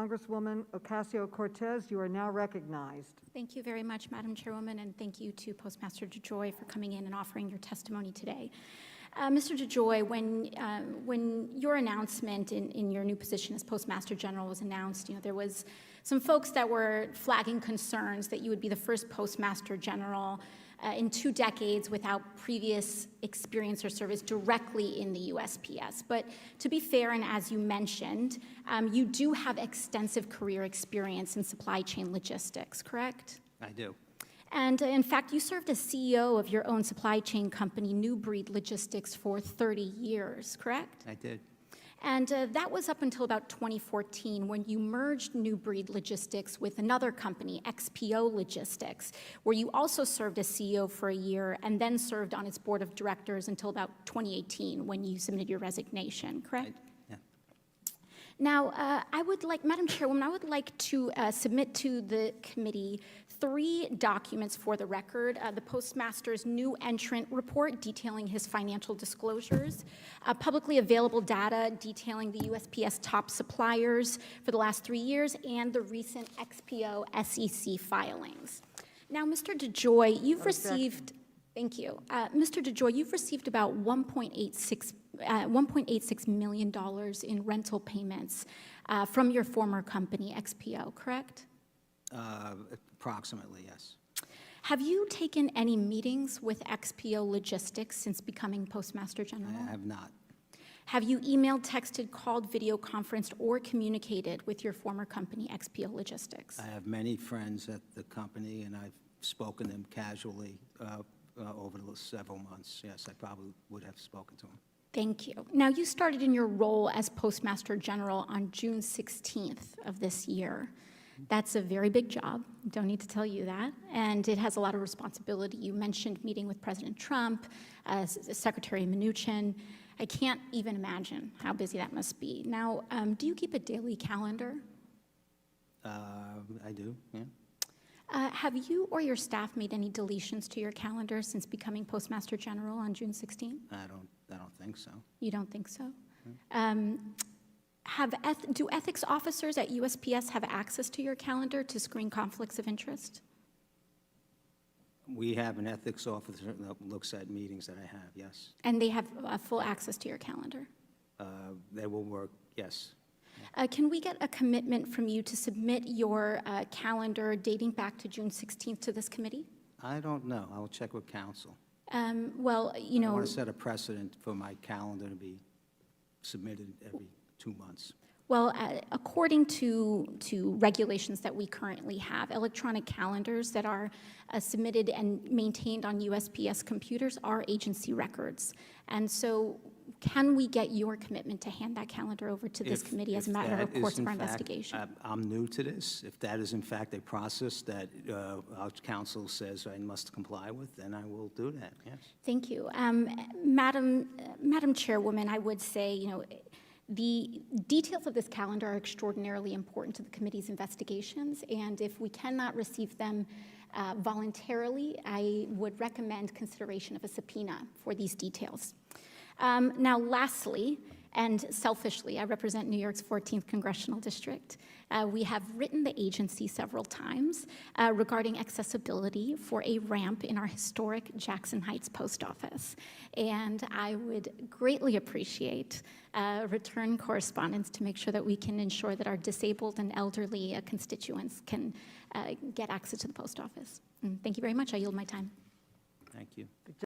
Congresswoman Ocasio-Cortez, you are now recognized. Thank you very much, Madam Chairwoman, and thank you to Postmaster DeJoy for coming in and offering your testimony today. Mr. DeJoy, when your announcement in your new position as Postmaster General was announced, there was some folks that were flagging concerns that you would be the first Postmaster General in 2 decades without previous experience or service directly in the USPS. But to be fair, and as you mentioned, you do have extensive career experience in supply chain logistics, correct? I do. And in fact, you served as CEO of your own supply chain company, New Breed Logistics, for 30 years, correct? I did. And that was up until about 2014 when you merged New Breed Logistics with another company, XPO Logistics, where you also served as CEO for a year and then served on its board of directors until about 2018 when you submitted your resignation, correct? Yeah. Now, Madam Chairwoman, I would like to submit to the committee 3 documents for the record. The Postmaster's new entrant report detailing his financial disclosures, publicly available data detailing the USPS top suppliers for the last 3 years, and the recent XPO SEC filings. Now, Mr. DeJoy, you've received, thank you. Mr. DeJoy, you've received about $1.86 million in rental payments from your former company, XPO, correct? Approximately, yes. Have you taken any meetings with XPO Logistics since becoming Postmaster General? I have not. Have you emailed, texted, called, video conferenced, or communicated with your former company, XPO Logistics? I have many friends at the company, and I've spoken to them casually over the several months. Yes, I probably would have spoken to them. Thank you. Now, you started in your role as Postmaster General on June 16th of this year. That's a very big job. Don't need to tell you that. And it has a lot of responsibility. You mentioned meeting with President Trump, Secretary Mnuchin. I can't even imagine how busy that must be. Now, do you keep a daily calendar? I do, yeah. Have you or your staff made any deletions to your calendar since becoming Postmaster General on June 16th? I don't think so. You don't think so? Do ethics officers at USPS have access to your calendar to screen conflicts of interest? We have an ethics officer that looks at meetings that I have, yes. And they have full access to your calendar? They will work, yes. Can we get a commitment from you to submit your calendar dating back to June 16th to this committee? I don't know. I will check with counsel. Well, I want to set a precedent for my calendar to be submitted every 2 months. Well, according to regulations that we currently have, electronic calendars that are submitted and maintained on USPS computers are agency records. And so can we get your commitment to hand that calendar over to this committee as a matter of course of our investigation? I'm new to this. If that is in fact a process that our counsel says I must comply with, then I will do that, yes. Thank you. Madam Chairwoman, I would say, the details of this calendar are extraordinarily important to the committee's investigations, and if we cannot receive them voluntarily, I would recommend consideration of a subpoena for these details. Now, lastly, and selfishly, I represent New York's 14th Congressional District. We have written the agency several times regarding accessibility for a ramp in our historic Jackson Heights post office. And I would greatly appreciate return correspondence to make sure that we can ensure that our disabled and elderly constituents can get access to the post office. And thank you very much. I yield my time. Thank you.